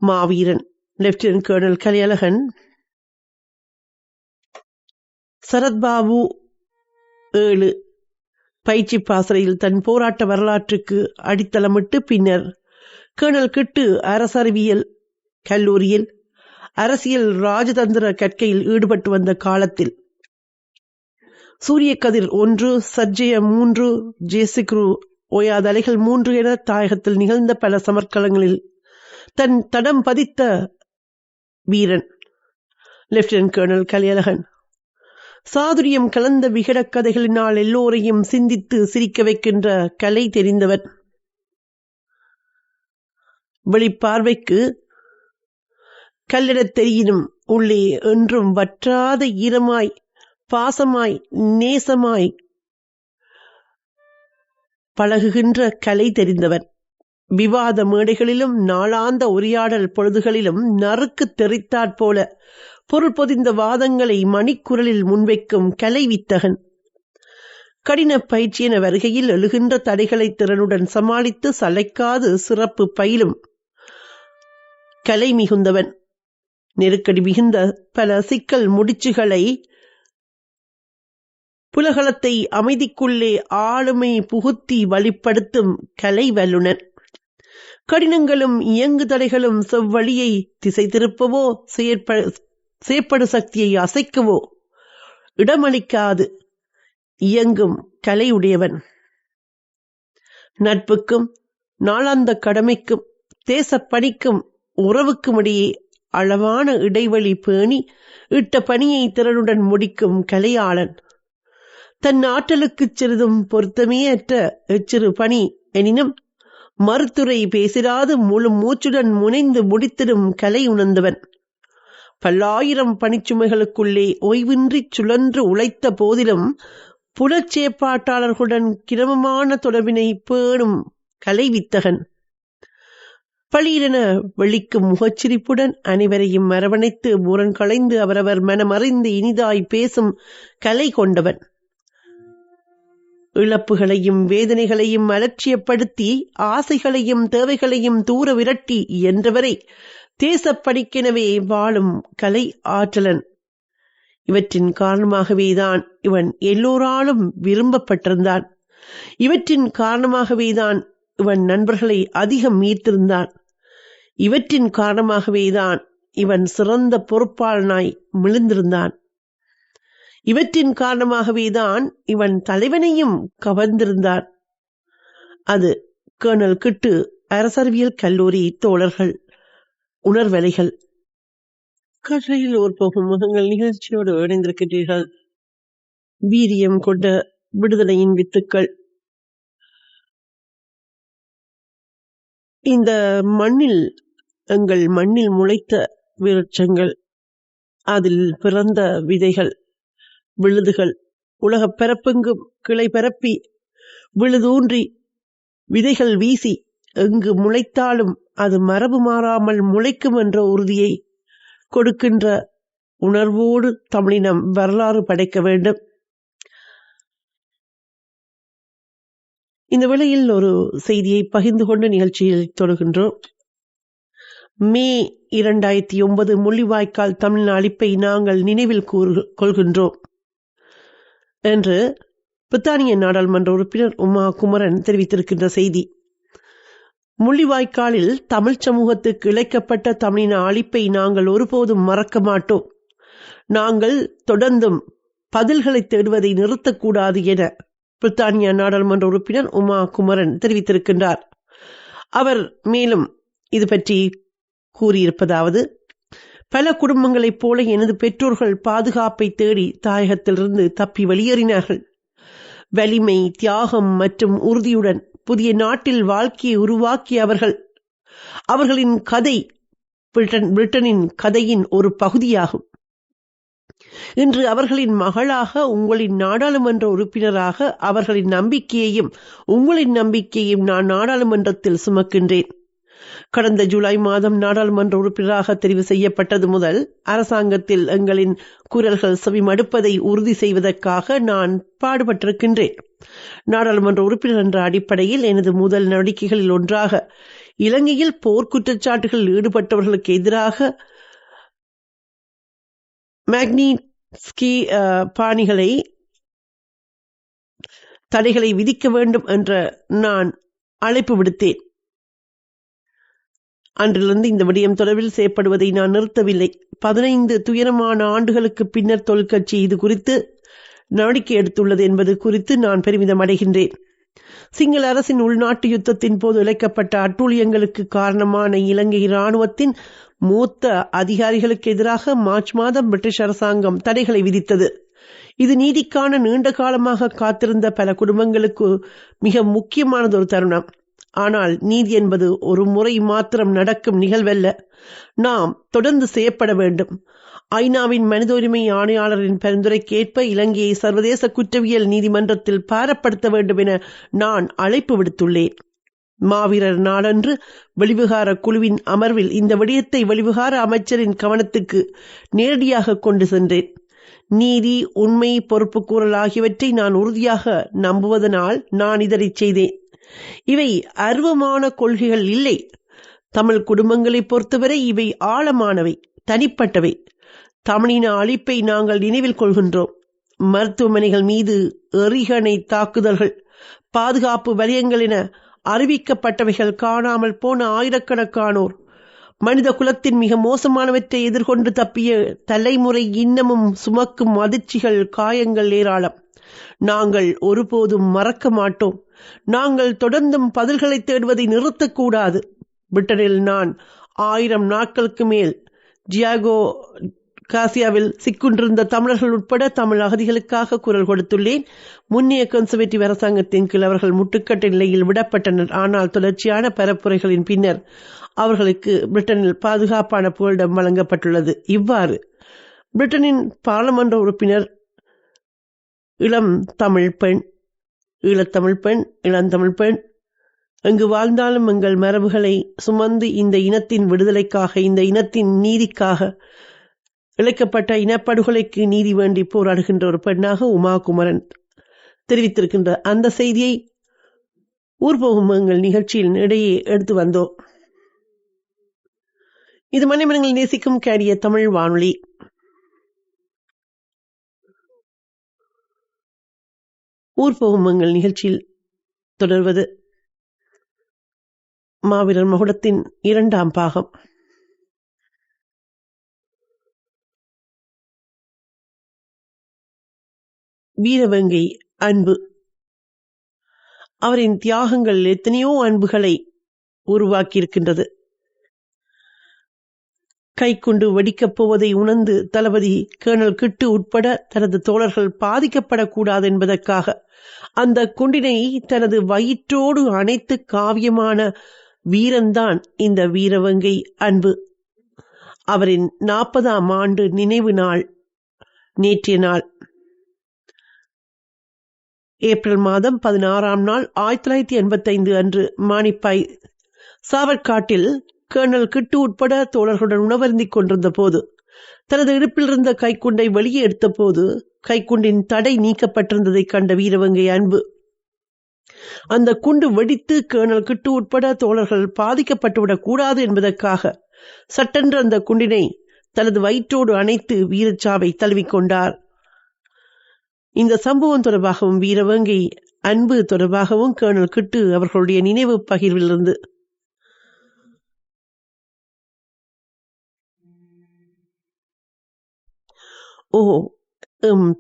S1: மாவீரன் லெப்டினன்ட் கேர்னல் கலையழகன் சரத்பாபு 7 பயிற்சி பாசறையில் தன் போராட்ட வரலாற்றுக்கு அடித்தளமிட்டு பின்னர் கேர்னல் கிட்டு அரசறிவியல் கல்லூரியில் அரசியல் ராஜதந்திர கற்கையில் ஈடுபட்டு வந்த காலத்தில் சூரிய கதிர் 1, சர்ஜய 3, ஜேசிக்ரு, ஓயாதலைகள் 3 என தாயகத்தில் நிகழ்ந்த பல சமர்க்களங்களில் தன் தடம் பதித்த வீரன் லெப்டினன்ட் கேர்னல் கலையழகன் சாதுரியம் கலந்த விகடக் கதைகளினால் எல்லோரையும் சிந்தித்து சிரிக்க வைக்கின்ற கலை தெரிந்தவர். வெளிப்பார்வைக்கு கல்லிடத் தெரியினும் உள்ளே என்றும் வற்றாத ஈரமாய் பாசமாய் நேசமாய் பழகுகின்ற கலை தெரிந்தவர். விவாத மேடைகளிலும் நாளாந்த உரையாடல் பொழுதுகளிலும் நறுக்கு தெரித்தாற்போல பொருள் பொதிந்த வாதங்களை மணிக்குரலில் முன்வைக்கும் கலை வித்தகன். கடின பயிற்சி என வருகையில் எழுகின்ற தடைகளை திறனுடன் சமாளித்து சளைக்காது சிறப்பு பயிலும் கலை மிகுந்தவன். நெருக்கடி மிகுந்த பல சிக்கல் முடிச்சுகளை புலகலத்தை அமைதிக்குள்ளே ஆளுமை புகுத்தி வழிப்படுத்தும் கலை வல்லுனர். கடினங்களும் இயங்கு தடைகளும் செவ்வழியை திசை திருப்பவோ செயற்படு சக்தியை அசைக்கவோ இடமளிக்காது இயங்கும் கலையுடையவன். நட்புக்கும் நாளாந்த கடமைக்கும் தேசப்பணிக்கும் உறவுக்கும் இடையே அளவான இடைவெளி பேணி இட்ட பணியை திறனுடன் முடிக்கும் கலையாளன். தன் ஆற்றலுக்கு சிறிதும் பொருத்தமே அற்ற எச்சிறு பணி எனினும் மறுத்துரை பேசிராது முழு மூச்சுடன் முனைந்து முடித்திடும் கலை உணர்ந்தவன். பல்லாயிரம் பணிச்சுமைகளுக்குள்ளே ஓய்வின்றி சுழன்று உழைத்த போதிலும் புலச்சேப்பாட்டாளர்களுடன் கிரமமான தொடர்பினை பேணும் கலை வித்தகன். பளீரென வெளிக்கும் முகச்சிரிப்புடன் அனைவரையும் அரவணைத்து முரண் களைந்து அவரவர் மனமறிந்து இனிதாய் பேசும் கலை கொண்டவன். இழப்புகளையும் வேதனைகளையும் அலட்சியப்படுத்தி ஆசைகளையும் தேவைகளையும் தூர விரட்டி என்றவரை தேசப்பணிக்கெனவே வாழும் கலை ஆற்றலன். இவற்றின் காரணமாகவேதான் இவன் எல்லோராலும் விரும்பப்பட்டிருந்தான். இவற்றின் காரணமாகவேதான் இவன் நண்பர்களை அதிகம் ஈர்த்திருந்தான். இவற்றின் காரணமாகவேதான் இவன் சிறந்த பொறுப்பாளனாய் மிளிர்ந்திருந்தான். இவற்றின் காரணமாகவேதான் இவன் தலைவனையும் கவர்ந்திருந்தான். அது கர்னல் கிட்டு அரசறிவியல் கல்லூரி தோழர்கள் உணர்வலைகள். கற்றையில் ஓர் போகும் முகங்கள் நிகழ்ச்சியோடு இணைந்திருக்கின்றீர்கள். வீரியம் கொண்ட விடுதலையின் வித்துக்கள். இந்த மண்ணில் எங்கள் மண்ணில் முளைத்த விருட்சங்கள், அதில் பிறந்த விதைகள் விழுதுகள் உலகப் பரப்பெங்கும் கிளை பரப்பி விழுதூன்றி விதைகள் வீசி எங்கு முளைத்தாலும் அது மரபு மாறாமல் முளைக்கும் என்ற உறுதியை கொடுக்கின்ற உணர்வோடு தமிழினம் வரலாறு படைக்க வேண்டும். இந்த வேளையில் ஒரு செய்தியை பகிர்ந்து கொண்டு நிகழ்ச்சியில் தொடர்கின்றோம். மே 2009 முள்ளிவாய்க்கால் தமிழ் அழிப்பை நாங்கள் நினைவில் கொள்கின்றோம் என்று பிரித்தானிய நாடாளுமன்ற உறுப்பினர் உமா குமரன் தெரிவித்திருக்கின்ற செய்தி. முள்ளிவாய்க்காலில் தமிழ் சமூகத்துக்கு இழைக்கப்பட்ட தமிழின அழிப்பை நாங்கள் ஒருபோதும் மறக்க மாட்டோம். நாங்கள் தொடர்ந்தும் பதில்களை தேடுவதை நிறுத்தக்கூடாது என பிரித்தானிய நாடாளுமன்ற உறுப்பினர் உமா குமரன் தெரிவித்திருக்கின்றார். அவர் மேலும் இது பற்றி கூறியிருப்பதாவது: பல குடும்பங்களைப் போல எனது பெற்றோர்கள் பாதுகாப்பை தேடி தாயகத்திலிருந்து தப்பி வெளியேறினார்கள். வலிமை, தியாகம் மற்றும் உறுதியுடன் புதிய நாட்டில் வாழ்க்கையை உருவாக்கிய அவர்களின் கதை பிரிட்டனின் கதையின் ஒரு பகுதியாகும். இன்று அவர்களின் மகளாக, உங்களின் நாடாளுமன்ற உறுப்பினராக அவர்களின் நம்பிக்கையையும் உங்களின் நம்பிக்கையையும் நான் நாடாளுமன்றத்தில் சுமக்கின்றேன். கடந்த ஜூலை மாதம் நாடாளுமன்ற உறுப்பினராக தெரிவு செய்யப்பட்டது முதல் அரசாங்கத்தில் எங்களின் குரல்கள் செவிமடுப்பதை உறுதி செய்வதற்காக நான் பாடுபட்டிருக்கின்றேன். நாடாளுமன்ற உறுப்பினர் என்ற அடிப்படையில் எனது முதல் நடவடிக்கைகளில் ஒன்றாக இலங்கையில் போர்க்குற்றச்சாட்டுகளில் ஈடுபட்டவர்களுக்கு எதிராக மேக்னிட்ஸ்கி பாணிகளை தடைகளை விதிக்க வேண்டும் என்ற நான் அழைப்பு விடுத்தேன். அன்றிலிருந்து இந்த விடயம் தொடர்பில் செயற்படுவதை நான் நிறுத்தவில்லை. 15 துயரமான ஆண்டுகளுக்கு பின்னர் தொழிற்கட்சி இது குறித்து நடவடிக்கை எடுத்துள்ளது என்பது குறித்து நான் பெருமிதம் அடைகின்றேன். சிங்கள அரசின் உள்நாட்டு யுத்தத்தின் போது இழைக்கப்பட்ட அட்டூழியங்களுக்கு காரணமான இலங்கை இராணுவத்தின் மூத்த அதிகாரிகளுக்கு எதிராக மார்ச் மாதம் பிரிட்டிஷ் அரசாங்கம் தடைகளை விதித்தது. இது நீதிக்கான நீண்ட காலமாக காத்திருந்த பல குடும்பங்களுக்கு மிக முக்கியமானதொரு தருணம். ஆனால் நீதி என்பது ஒரு முறை மாத்திரம் நடக்கும் நிகழ்வல்ல, நாம் தொடர்ந்து செய்யப்பட வேண்டும். ஐநாவின் மனித உரிமை ஆணையாளரின் பரிந்துரைக்கேற்ப இலங்கையை சர்வதேச குற்றவியல் நீதிமன்றத்தில் பாரப்படுத்த வேண்டும் என நான் அழைப்பு விடுத்துள்ளேன். மாவீரர் நாளன்று வெளிவிகார குழுவின் அமர்வில் இந்த விடயத்தை வெளிவிகார அமைச்சரின் கவனத்துக்கு நேரடியாக கொண்டு சென்றேன். நீதி, உண்மை, பொறுப்பு கூறல் ஆகியவற்றை நான் உறுதியாக நம்புவதனால் நான் இதனை செய்தேன். இவை அருவமான கொள்கைகள் இல்லை. தமிழ் குடும்பங்களை பொறுத்தவரை இவை ஆழமானவை, தனிப்பட்டவை. தமிழின அழிப்பை நாங்கள் நினைவில் கொள்கின்றோம். மருத்துவமனைகள் மீது எறிகணை தாக்குதல்கள், பாதுகாப்பு வலயங்கள் என அறிவிக்கப்பட்டவைகள், காணாமல் போன ஆயிரக்கணக்கானோர், மனித குலத்தின் மிக மோசமானவற்றை எதிர்கொண்டு தப்பிய தலைமுறை இன்னமும் சுமக்கும் அதிர்ச்சிகள், காயங்கள் ஏராளம். நாங்கள் ஒருபோதும் மறக்க மாட்டோம். நாங்கள் தொடர்ந்தும் பதில்களை தேடுவதை நிறுத்தக்கூடாது. பிரிட்டனில் நான் 1000 நாட்களுக்கு மேல் ஜியாகோ காசியாவில் சிக்குண்டிருந்த தமிழர்கள் உட்பட தமிழ் அகதிகளுக்காக குரல் கொடுத்துள்ளேன். முன்னைய கன்சர்வேட்டிவ் அரசாங்கத்தின் கீழ் அவர்கள் முட்டுக்கட்டை நிலையில் விடப்பட்டனர். ஆனால் தொடர்ச்சியான பரப்புரைகளின் பின்னர் அவர்களுக்கு பிரிட்டனில் பாதுகாப்பான புகலிடம் வழங்கப்பட்டுள்ளது. இவ்வாறு பிரிட்டனின் பாராளுமன்ற உறுப்பினர், இளம் தமிழ் பெண், ஈழத்தமிழ் பெண், இளந்தமிழ் பெண், எங்கு வாழ்ந்தாலும் எங்கள் மரபுகளை சுமந்து இந்த இனத்தின் விடுதலைக்காக, இந்த இனத்தின் நீதிக்காக, இழைக்கப்பட்ட இனப்படுகொலைக்கு நீதி வேண்டி போராடுகின்ற ஒரு பெண்ணாக உமா குமரன் தெரிவித்திருக்கின்ற அந்த செய்தியை ஊர்போகும் எங்கள் நிகழ்ச்சியில் இடையே எடுத்து வந்தோம். இது மனிதர்கள் நேசிக்கும் கேடிய தமிழ் வானொலி. ஊர்போகும் எங்கள் நிகழ்ச்சியில் தொடர்வது மாவீரர் மகுடத்தின் 2ஆம் பாகம். வீரவேங்கை அன்பு. அவரின் தியாகங்கள் எத்தனையோ அன்புகளை உருவாக்கியிருக்கின்றது. கைக்குண்டு வெடிக்கப் போவதை உணர்ந்து தளபதி கேர்னல் கிட்டு உட்பட தனது தோழர்கள் பாதிக்கப்படக்கூடாது என்பதற்காக அந்த குண்டினை தனது வயிற்றோடு அணைத்து காவியமான வீரன்தான் இந்த வீரவேங்கை அன்பு. அவரின் 40ஆம் ஆண்டு நினைவு நாள் நேற்றைய நாள், ஏப்ரல் மாதம் 16ஆம் நாள் 1985 அன்று மானிப்பாய் சாவற்காட்டில் கேர்னல் கிட்டு உட்பட தோழர்களுடன் உணவருந்திக் கொண்டிருந்த போது தனது இடுப்பில் இருந்த கைக்குண்டை வெளியே எடுத்த போது கைக்குண்டின் தடை நீக்கப்பட்டிருந்ததை கண்ட வீரவேங்கை அன்பு அந்த குண்டு வெடித்து கேர்னல் கிட்டு உட்பட தோழர்கள் பாதிக்கப்பட்டுவிடக் கூடாது என்பதற்காக சட்டென்று அந்த குண்டினை தனது வயிற்றோடு அணைத்து வீரச்சாவை தழுவிக்கொண்டார். இந்த சம்பவம் தொடர்பாகவும் வீரவேங்கை அன்பு தொடர்பாகவும் கேர்னல் கிட்டு அவர்களுடைய நினைவு பகிர்விலிருந்து ஓ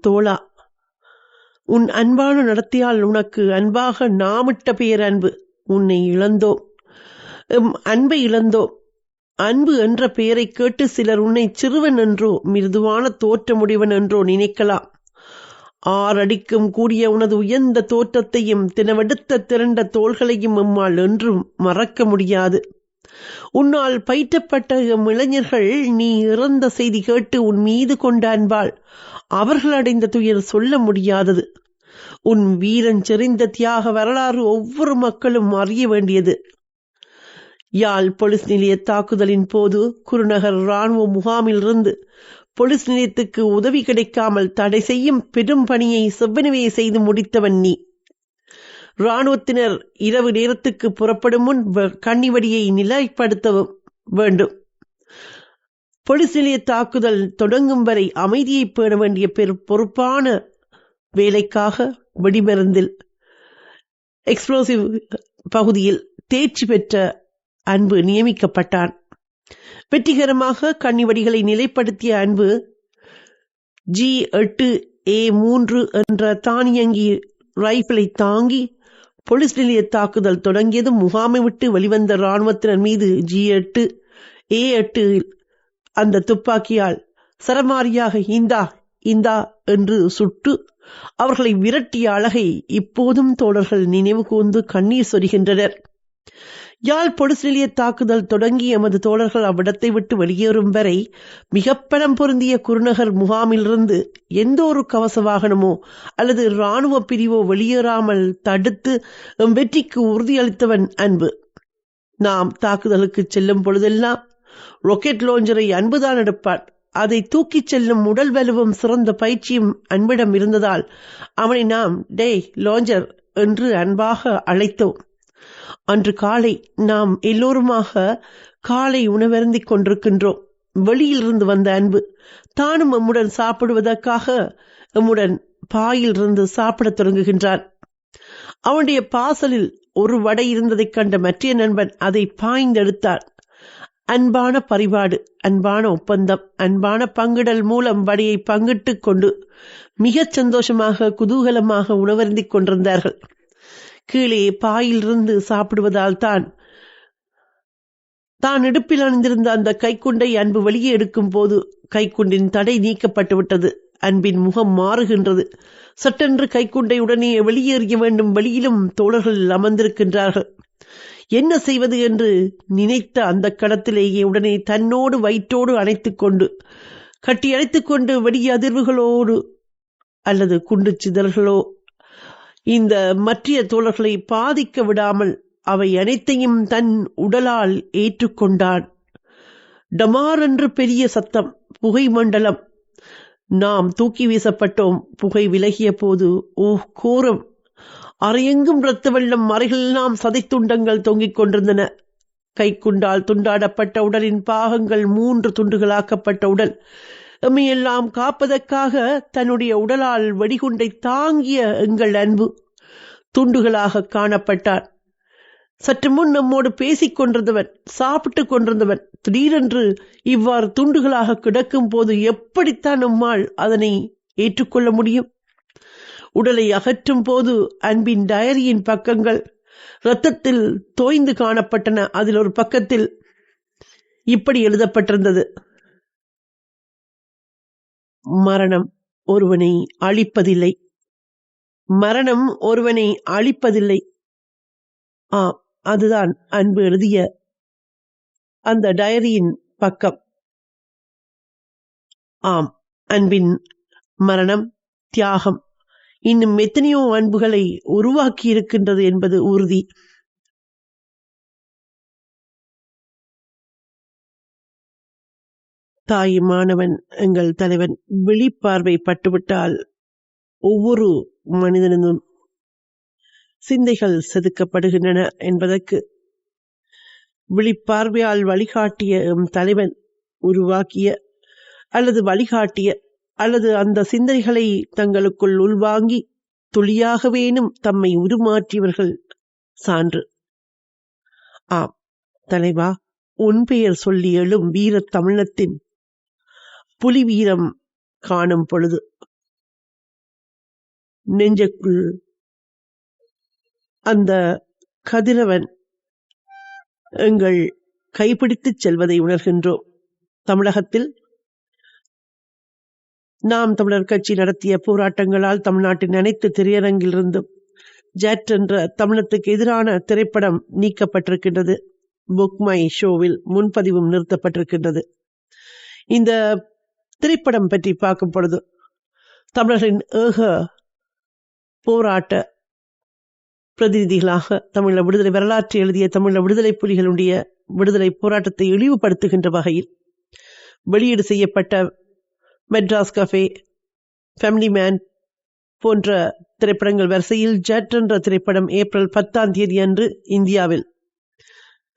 S1: தோழா, உன் அன்பான நடத்தியால் உனக்கு அன்பாக நாமிட்ட பெயர் அன்பு. உன்னை இழந்தோம், அன்பை இழந்தோம். அன்பு என்ற பெயரை கேட்டு சிலர் உன்னை சிறுவன் என்றோ மிருதுவான தோற்றமுடையவன் என்றோ நினைக்கலாம். 6 அடிக்கும் கூடிய உனது உயர்ந்த தோற்றத்தையும் தினவெடுத்த திரண்ட தோள்களையும் எம்மால் என்றும் மறக்க முடியாது. உன்னால் பயிற்றப்பட்ட இளைஞர்கள் நீ இறந்த செய்தி கேட்டு உன் மீது கொண்ட அன்பால் அவர்கள் அடைந்த துயர் சொல்ல முடியாதது. உன் வீரன் செறிந்த தியாக வரலாறு ஒவ்வொரு மக்களும் அறிய வேண்டியது. யாழ் போலீஸ் நிலைய தாக்குதலின் போது குருநகர் இராணுவ முகாமிலிருந்து போலீஸ் நிலையத்துக்கு உதவி கிடைக்காமல் தடை செய்யும் பெரும் பணியை செவ்வனவே செய்து முடித்தவன் நீ. இராணுவத்தினர் இரவு நேரத்துக்கு புறப்படும் முன் கண்ணிவடியை நிலைப்படுத்த வேண்டும். போலீஸ் நிலைய தாக்குதல் தொடங்கும் வரை அமைதியை பேண வேண்டிய பொறுப்பான வேலைக்காக வெடிமருந்தில் எக்ஸ்ப்ளோசிவ் பகுதியில் தேர்ச்சி பெற்ற அன்பு நியமிக்கப்பட்டான். வெற்றிகரமாக கண்ணிவடிகளை நிலைப்படுத்திய அன்பு G8A3 என்ற தானியங்கி ரைபிளை தாங்கி போலீஸ் நிலைய தாக்குதல் தொடங்கியதும் முகாமை விட்டு வெளிவந்த இராணுவத்தினர் மீது G8A8 அந்த துப்பாக்கியால் சரமாரியாக இந்தா இந்தா என்று சுட்டு அவர்களை விரட்டிய அழகை இப்போதும் தோழர்கள் நினைவு கூர்ந்து கண்ணீர் சொரிகின்றனர். யாழ் பொலிஸ் நிலைய தாக்குதல் தொடங்கி எமது தோழர்கள் அவ்விடத்தை விட்டு வெளியேறும் வரை மிக பலம் பொருந்திய குருநகர் முகாமிலிருந்து எந்த ஒரு கவச வாகனமோ அல்லது இராணுவ பிரிவோ வெளியேறாமல் தடுத்து வெற்றிக்கு உறுதியளித்தவன் அன்பு. நாம் தாக்குதலுக்கு செல்லும் பொழுதெல்லாம் ராக்கெட் லாஞ்சரை அன்புதான் எடுப்பான். அதை தூக்கிச் செல்லும் உடல் வலுவும் சிறந்த பயிற்சியும் அன்பிடம் இருந்ததால் அவனை நாம் டேய் லாஞ்சர் என்று அன்பாக அழைத்தோம். அன்று காலை நாம் எல்லோருமாக காலை உணவருந்திக் கொண்டிருக்கின்றோம். வெளியிலிருந்து வந்த அன்பு தானும் எம்முடன் சாப்பிடுவதற்காக எம்முடன் பாயிலிருந்து சாப்பிடத் தொடங்குகின்றான். அவனுடைய பாசலில் ஒரு வடை இருந்ததைக் கண்ட மற்ற நண்பன் அதை பாய்ந்தெடுத்தான். அன்பான பரிபாடு, அன்பான ஒப்பந்தம், அன்பான பங்கிடல் மூலம் வடையை பங்கிட்டுக் கொண்டு மிகச் சந்தோஷமாக குதூகலமாக உணவருந்திக் கொண்டிருந்தார்கள். கீழே பாயிலிருந்து சாப்பிடுவதால் தான் இடுப்பில் அணிந்திருந்த அந்த கைக்குண்டை அன்பு வெளியே எடுக்கும் போது கைக்குண்டின் தடை நீக்கப்பட்டு விட்டது. அன்பின் முகம் மாறுகின்றது. சட்டென்று கைக்குண்டை உடனே வெளியேறிய வேண்டும். வெளியிலும் தோழர்கள் அமர்ந்திருக்கின்றார்கள். என்ன செய்வது என்று நினைத்த அந்த கடத்திலேயே உடனே தன்னோடு வயிற்றோடு கட்டி அணைத்துக் கொண்டு வெடிய அதிர்வுகளோடு அல்லது குண்டு சிதறல்களோ இந்த மற்ற தோழர்களை பாதிக்க விடாமல் அவை அனைத்தையும் தன் உடலால் ஏற்றுக்கொண்டான். டமார் என்று பெரிய சத்தம், புகை மண்டலம். நாம் தூக்கி வீசப்பட்டோம். புகை விலகிய போது கோரம்! அறையெங்கும் இரத்த வெள்ளம், அறைகளெல்லாம் சதைத்துண்டங்கள் தொங்கிக் கொண்டிருந்தன. கைக்குண்டால் துண்டாடப்பட்ட உடலின் பாகங்கள் 3 துண்டுகளாக்கப்பட்ட உடல். எம்மையெல்லாம் காப்பதற்காக தன்னுடைய உடலால் வெடிகுண்டை தாங்கிய எங்கள் அன்பு துண்டுகளாக காணப்பட்டான். சற்று முன் நம்மோடு பேசிக் கொண்டிருந்தவன், சாப்பிட்டுக் கொண்டிருந்தவன் திடீரென்று இவ்வாறு துண்டுகளாக கிடக்கும் போது எப்படித்தான் நம்மால் அதனை ஏற்றுக்கொள்ள முடியும்? உடலை அகற்றும் போது அன்பின் டயரியின் பக்கங்கள் இரத்தத்தில் தோய்ந்து காணப்பட்டன. அதில் ஒரு பக்கத்தில் இப்படி எழுதப்பட்டிருந்தது: மரணம் ஒருவனை அழிப்பதில்லை. மரணம் ஒருவனை அழிப்பதில்லை. அதுதான் அன்பு எழுதிய அந்த டயரியின் பக்கம். ஆம், அன்பின் மரணம், தியாகம் இன்னும் எத்தனையோ அன்புகளை உருவாக்கி இருக்கின்றது என்பது உறுதி. தாயுமானவன் எங்கள் தலைவன் விழிப்பார்வை பட்டுவிட்டால் ஒவ்வொரு மனிதனும் சிந்தைகள் செதுக்கப்படுகின்றன என்பதற்கு விழிப்பார்வையால் வழிகாட்டிய தலைவன் உருவாக்கிய அல்லது வழிகாட்டிய அல்லது அந்த சிந்தனைகளை தங்களுக்குள் உள்வாங்கி துளியாகவேனும் தம்மை உருமாற்றியவர்கள் சான்று. ஆம் தலைவா, உன் பெயர் சொல்லி எழும் வீர தமிழத்தின் புலி வீரம் காணும் பொழுது நெஞ்சுக்குள் அந்த கதிரவன் எங்கள் கைப்பிடித்துச் செல்வதை உணர்கின்றோம். தமிழகத்தில் நாம் தமிழர் கட்சி நடத்திய போராட்டங்களால் தமிழ்நாட்டின் அனைத்து திரையரங்கிலிருந்தும் ஜெட் என்ற தமிழத்துக்கு எதிரான திரைப்படம் நீக்கப்பட்டிருக்கின்றது. புக் மை ஷோவில் முன்பதிவும் நிறுத்தப்பட்டிருக்கின்றது. இந்த திரைப்படம் பற்றி பார்க்கும் பொழுது தமிழர்களின் ஏக போராட்ட பிரதிநிதிகளாக தமிழ விடுதலை வரலாற்றை எழுதிய தமிழ விடுதலை புலிகளுடைய விடுதலை போராட்டத்தை இழிவுபடுத்துகின்ற வகையில் வெளியீடு செய்யப்பட்ட மெட்ராஸ் கஃபே, ஃபேமிலி மேன் போன்ற திரைப்படங்கள் வரிசையில் ஜெட் என்ற திரைப்படம் ஏப்ரல் 10 அன்று இந்தியாவில்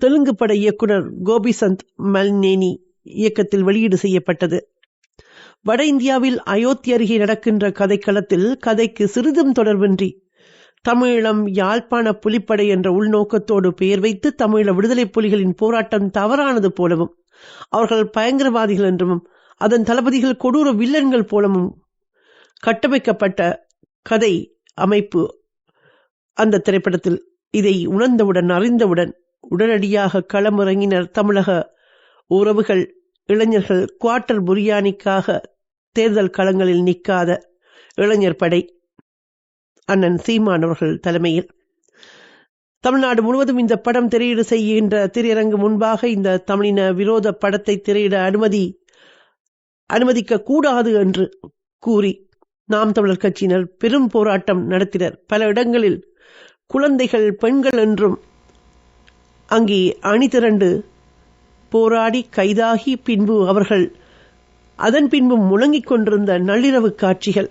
S1: தெலுங்கு பட இயக்குனர் கோபிசந்த் மல்னேனி இயக்கத்தில் வெளியீடு செய்யப்பட்டது. வட இந்தியாவில் அயோத்தி அருகே நடக்கின்ற கதைக்களத்தில் கதைக்கு சிறிதும் தொடர்பின்றி தமிழீழம் யாழ்ப்பாண புலிப்படை என்ற உள்நோக்கத்தோடு பெயர் வைத்து தமிழீழ விடுதலை புலிகளின் போராட்டம் தவறானது போலவும் அவர்கள் பயங்கரவாதிகள் என்றும் அதன் தளபதிகள் கொடூர வில்லன்கள் போலவும் கட்டமைக்கப்பட்ட கதை அமைப்பு அந்த திரைப்படத்தில். இதை உணர்ந்தவுடன் அறிந்தவுடன் உடனடியாக களமிறங்கினர் தமிழக உறவுகள், இளைஞர்கள். குவார்ட்டர் பிரியாணிக்காக தேர்தல் களங்களில் நிற்காத இளைஞர் படை அண்ணன் சீமான் அவர்கள் தலைமையில் தமிழ்நாடு முழுவதும் இந்த படம் திரையீடு செய்கின்ற திரையரங்கு முன்பாக இந்த தமிழின விரோத படத்தை திரையிட அனுமதிக்க கூடாது என்று கூறி நாம் தமிழர் கட்சியினர் பெரும் போராட்டம் நடத்தினர். பல இடங்களில் குழந்தைகள், பெண்கள் என்றும் அங்கே அணிதிரண்டு போராடி கைதாகி பின்பு அவர்கள் அதன் பின்பும் முழங்கிக் கொண்டிருந்த நள்ளிரவு காட்சிகள்,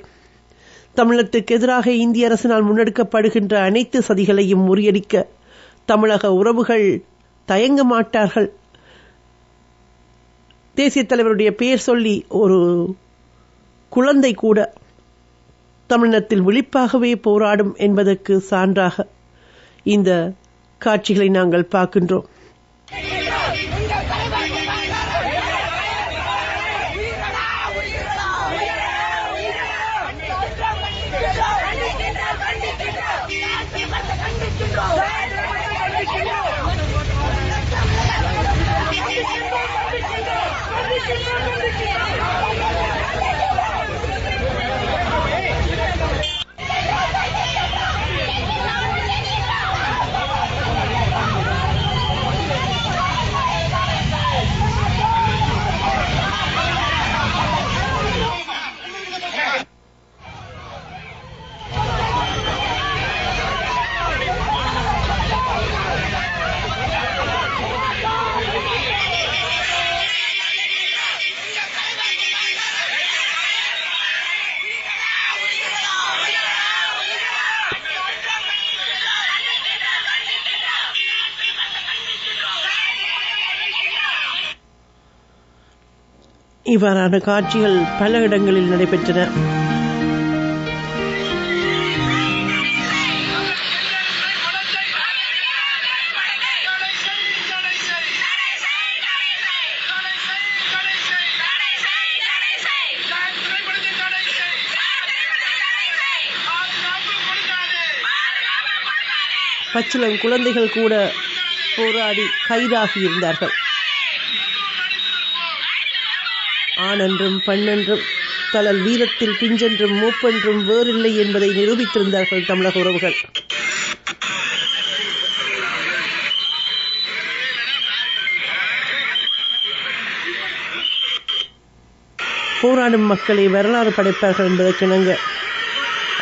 S1: தமிழகத்துக்கு எதிராக இந்திய அரசினால் முன்னெடுக்கப்படுகின்ற அனைத்து சதிகளையும் முறியடிக்க தமிழக உறவுகள் தயங்க மாட்டார்கள். தேசிய தலைவருடைய பெயர் சொல்லி ஒரு குழந்தை கூட தமிழினத்தில் விழிப்பாகவே போராடும் என்பதற்கு சான்றாக இந்த காட்சிகளை நாங்கள் பார்க்கின்றோம். இவ்வாறான காட்சிகள் பல இடங்களில் நடைபெற்றன. பச்சிளம் குழந்தைகள் கூட போராடி கைதாகி இருந்தார்கள். ஆணென்றும் பெண்ணென்றும் தலல் வீரத்தில் பிஞ்சென்றும் மூப்பென்றும் வேறில்லை என்பதை நிரூபித்திருந்தார்கள் தமிழக உறவுகள். போராடும் மக்களை வரலாறு படைப்பார்கள் என்பதற்கிணங்க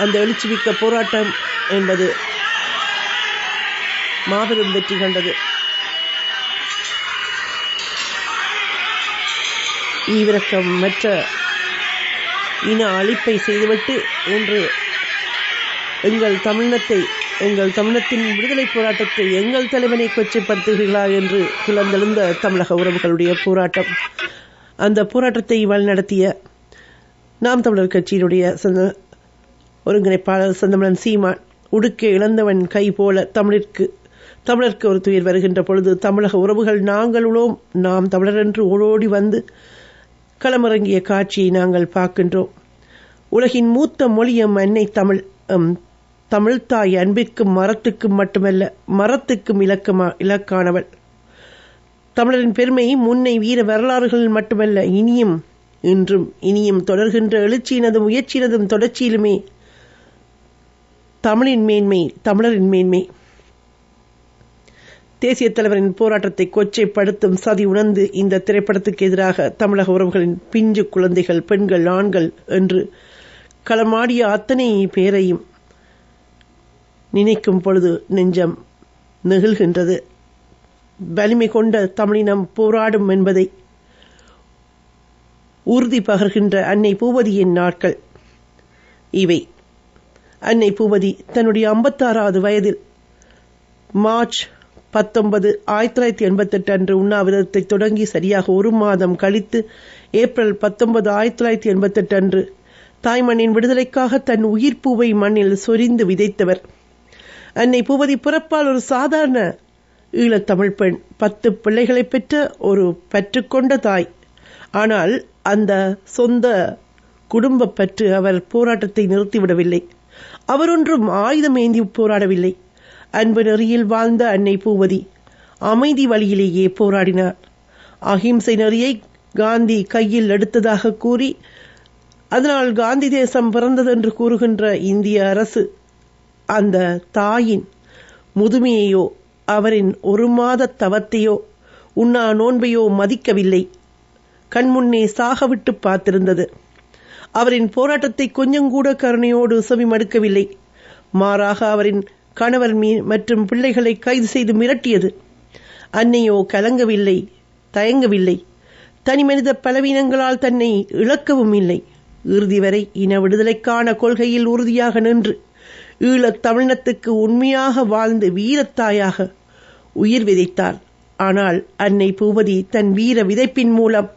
S1: அந்த எழுச்சிமிக்க போராட்டம் என்பது மாபெரும் வெற்றி கண்டது. ஈவிரக்கம் மற்ற இன அழிப்பை செய்துவிட்டு இன்று எங்கள் தமிழத்தின் விடுதலை போராட்டத்தை எங்கள் தலைவனை கொச்சைப்படுத்துகிறீர்களா என்று கிளர்ந்தெழுந்த தமிழக உறவுகளுடைய போராட்டம். அந்த போராட்டத்தை வழிநடத்திய நாம் தமிழர் கட்சியினுடைய ஒருங்கிணைப்பாளர் செந்தமிழன் சீமான், உடுக்கே இழந்தவன் கை போல தமிழருக்கு ஒரு துயர் வருகின்ற பொழுது தமிழக உறவுகள் நாங்கள் உளோம், நாம் தமிழர் என்று ஓடோடி வந்து களமிறங்கிய காட்சியை நாங்கள் பார்க்கின்றோம். உலகின் மூத்த மொழியம் அன்னை தமிழ். தமிழ்தாய் அன்பிற்கும் மரத்துக்கும் மட்டுமல்ல, மரத்துக்கும் இலக்கானவள். தமிழரின் பெருமை முன்னை வீர வரலாறுகள் மட்டுமல்ல, இனியும் தொடர்கின்ற எழுச்சியினதும் முயற்சியினதும் தொடர்ச்சியிலுமே தமிழின் மேன்மை, தமிழரின் மேன்மை. தேசிய தலைவரின் போராட்டத்தை கொச்சைப்படுத்தும் சதி உணர்ந்து இந்த திரைப்படத்துக்கு எதிராக தமிழக உறவுகளின் பிஞ்சு குழந்தைகள், பெண்கள், ஆண்கள் என்று களமாடிய அத்தனை பேரையும் நினைக்கும் பொழுது நெஞ்சம் நெகிழ்கின்றது. வலிமை கொண்ட தமிழினம் போராடும் என்பதை உறுதி பகர்கின்ற அன்னை பூபதியின் நாட்கள் இவை. அன்னை பூபதி தன்னுடைய 56வது வயதில் மார்ச் 19, 1988 அன்று உண்ணாவிரதத்தை தொடங்கி சரியாக ஒரு மாதம் கழித்து ஏப்ரல் 19, 1988 அன்று தாய்மண்ணின் விடுதலைக்காக தன் உயிர்ப்பூவை மண்ணில் சொரிந்து விதைத்தவர். அன்னை பூபதி பிறப்பால் ஒரு சாதாரண ஈழத்தமிழ் பெண், 10 பிள்ளைகளை பெற்ற ஒரு பற்றுக்கொண்ட தாய். ஆனால் அந்த சொந்த குடும்ப பற்று அவர் போராட்டத்தை நிறுத்திவிடவில்லை. அவர் ஒன்றும் ஆயுதம் ஏந்தி போராடவில்லை. அன்பு நெறியில் வாழ்ந்த அன்னை பூபதி அமைதி வழியிலேயே போராடினார். அஹிம்சை நெறியை காந்தி கையில் எடுத்ததாக கூறி அதனால் காந்தி தேசம் பிறந்ததென்று கூறுகின்ற இந்திய அரசு அந்த தாயின் முதுமையையோ அவரின் ஒரு மாத தவத்தையோ உண்ணா நோன்பையோ மதிக்கவில்லை. கண்முன்னே சாகவிட்டு பார்த்திருந்தது. அவரின் போராட்டத்தை கொஞ்சம் கூட கருணையோடு செவி மடுக்கவில்லை. மாறாக அவரின் கணவர் மற்றும் பிள்ளைகளை கைது செய்து மிரட்டியது. அன்னையோ கலங்கவில்லை, தயங்கவில்லை. தனி மனித பலவீனங்களால் தன்னை இழக்கவும் இல்லை. இறுதி வரை இன விடுதலைக்கான கொள்கையில் உறுதியாக நின்று ஈழத் தமிழினத்துக்கு உண்மையாக வாழ்ந்து வீரத்தாயாக உயிர் விதைத்தார். ஆனால் அன்னை பூபதி தன் வீர விதைப்பின் மூலம்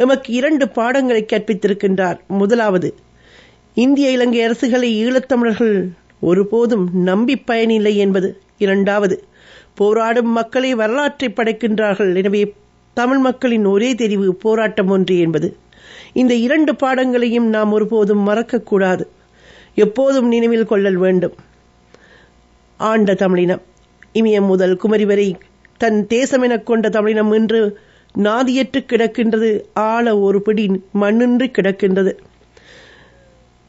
S1: எமக்கு 2 பாடங்களை கற்பித்திருக்கின்றார். முதலாவது, இந்திய இலங்கை அரசுகளை ஈழத்தமிழர்கள் ஒருபோதும் நம்பி பயனில்லை என்பது. இரண்டாவது, போராடும் மக்களை வரலாற்றை படைக்கின்றார்கள். எனவே தமிழ் மக்களின் ஒரே தெரிவு போராட்டம் ஒன்று என்பது. இந்த 2 பாடங்களையும் நாம் ஒருபோதும் மறக்கக்கூடாது, எப்போதும் நினைவில் கொள்ளல் வேண்டும். ஆண்ட தமிழினம் இமயம் முதல் குமரி வரை தன் தேசமெனக் கொண்ட தமிழினம் இன்று நாதியற்று கிடக்கின்றது. ஆழ ஒரு பிடி மண்ணின்றி கிடக்கின்றது.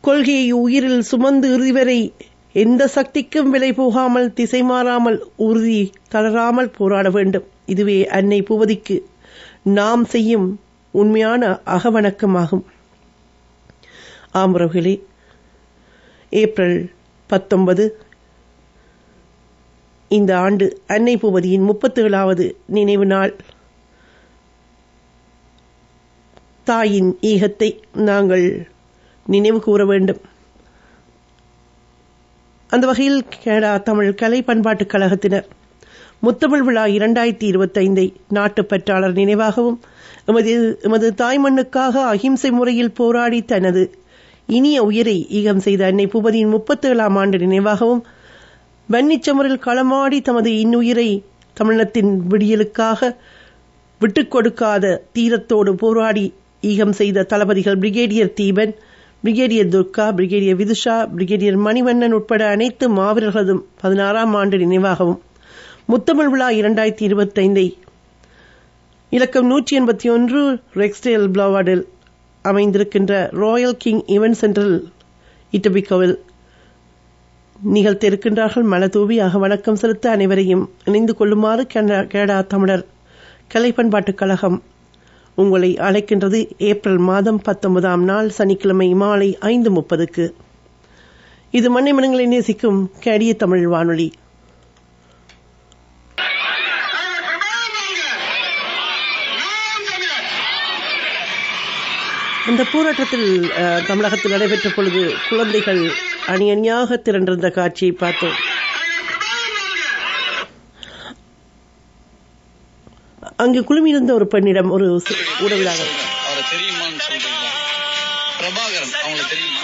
S1: கொள்கையை உயிரில் சுமந்து இறுதி வரை எந்த சக்திக்கும் விலை போகாமல், திசை மாறாமல், உறுதி தளராமல் போராட வேண்டும். இதுவே அன்னை பூபதிக்கு நாம் செய்யும் உண்மையான அகவணக்கமாகும். ஆம்புறவுகளே, ஏப்ரல் 19 இந்த ஆண்டு அன்னை பூபதியின் 37வது நினைவு நாள். தாயின் ஈகத்தை நாங்கள் நினைவு கூற வேண்டும். அந்த வகையில் கனடா தமிழ் கலை பண்பாட்டுக் கழகத்தினர் முத்தமிழ் விழா 2025 நாட்டுப்பற்றாளர் நினைவாகவும் எமது தாய்மண்ணுக்காக அகிம்சை முறையில் போராடி தனது இனிய உயிரை ஈகம் செய்த அன்னை பூபதியின் 37ஆம் ஆண்டு நினைவாகவும் வன்னிச்சமரில் களமாடி தமது இன்னுயிரை தமிழினத்தின் விடியலுக்காக விட்டுக் கொடுக்காத தீரத்தோடு போராடி ஈகம் செய்த தளபதிகள் brigadier Deepan, brigadier Durga, brigadier Vidusha, brigadier Manivannan உட்பட அனைத்து மாவீரர்களதும் 16ஆம் ஆண்டு நினைவாகவும் முத்தமிழ் விழா 2025 இலக்கம் 181 ரெக்ஸ்டேல் பிளவார்டில் அமைந்திருக்கின்ற ராயல் கிங் ஈவென்ட் சென்டரில் இட்டபிகோவில் நிகழ்த்தியிருக்கின்றார்கள். மலதூவி வணக்கம் செலுத்த அனைவரையும் இணைந்து கொள்ளுமாறு கனடா தமிழர் கலை பண்பாட்டுக் கழகம் உங்களை அழைக்கின்றது. ஏப்ரல் மாதம் 19ஆம் நாள் சனிக்கிழமை மாலை 5:30க்கு. இது மண்ணை மனங்களை நேசிக்கும் கனடிய தமிழ் வானொலி. அந்த போராட்டத்தில் தமிழகத்தில் நடைபெற்ற பொழுது குழந்தைகள் அணி அணியாக திரண்டிருந்த காட்சியை பார்த்தோம். அங்கு குழுமியிருந்த ஒரு பெண்ணிடம் ஒரு உடவிலாக
S5: பிரபாகரன் அவங்களுக்கு தெரியுமா?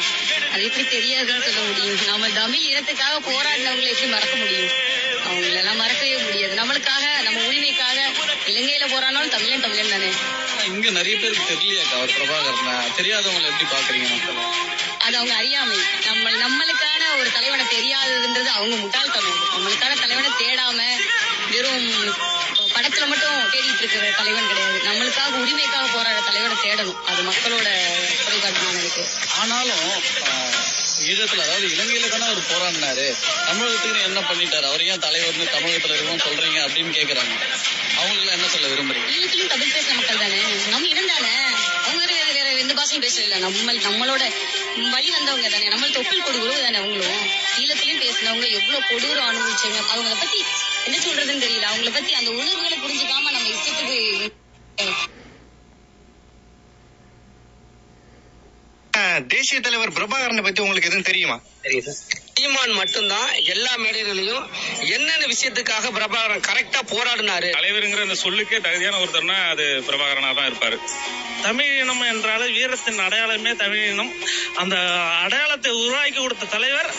S5: அது எப்படி தெரியாதுன்னு சொல்ல முடியும்? நம்ம தமிழ் இனத்துக்காக போராடினவங்களை எப்படி மறக்க முடியும்? அவங்களெல்லாம் மறக்கவே முடியாது. நம்மளுக்காக, நம்ம உரிமைக்காக இலங்கையில போராடினாலும் தமிழன் தானே. இங்க நிறைய பேருக்கு தெரியலையாக்கா அவர் பிரபாகரன். தெரியாதவங்களை எப்படி பாக்குறீங்க மக்கள்? அது அவங்க அறியாமை. நம்மளுக்கான ஒரு தலைவனை தெரியாததுன்றது அவங்க முட்டாள்தனம். நம்மளுக்கான தலைவனை தேடாம வெறும் படத்துல மட்டும் தேடிட்டு இருக்கிற தலைவன் கிடையாது. நம்மளுக்காக உரிமைக்காக போராட தலைவனை தேடணும். அது மக்களோட குறைபாடு நான் நினைக்கிறேன். ஆனாலும் ஈழத்துல, அதாவது இலங்கையில தானே அவர் போராடினாரு, தமிழகத்துக்கு என்ன பண்ணிட்டாரு, அவர் ஏன் தலைவர்னு தமிழகத்துல இருக்கவும் சொல்றீங்க அப்படின்னு கேக்குறாங்க. அவங்களுக்கு என்ன சொல்ல விரும்புறீங்க? ஈழத்திலும் தமிழ் பேசுற மக்கள் தானே, நம்ம இடம் தானே. அவங்க வேற எந்த பாஷையும் பேசல. நம்மளோட வழி வந்தவங்க தானே, நம்ம தொப்பில் கொடு உறவு தானே. அவங்களும் ஈழத்திலையும் பேசினவங்க எவ்வளவு கொடூரம் அனுபவிச்சாங்க. அவங்கள பத்தி என்ன சொல்றதுன்னு தெரியல. அவங்கள பத்தி அந்த உணர்வுகளை புரிஞ்சுக்காம நம்ம இஷ்டத்துக்கு.
S6: தேசிய தலைவர் பிரபாகரனை பத்தி உங்களுக்கு எதுவும் தெரியுமா? தெரியுது. சீமான் மட்டும்தான் எல்லா மேடைகளையும் என்னென்ன விஷயத்துக்காக பிரபாகரன் கரெக்டா போராடினாரு. தலைவருங்கிற அந்த சொல்லுக்கே தகுதியான ஒருத்தர்னா அது பிரபாகரனா தான் இருப்பாரு. தமிழினம் என்றாலே வீரத்தின் அடையாளமே தமிழினம். அந்த அடையாளத்தை உருவாக்கி கொடுத்த தலைவர்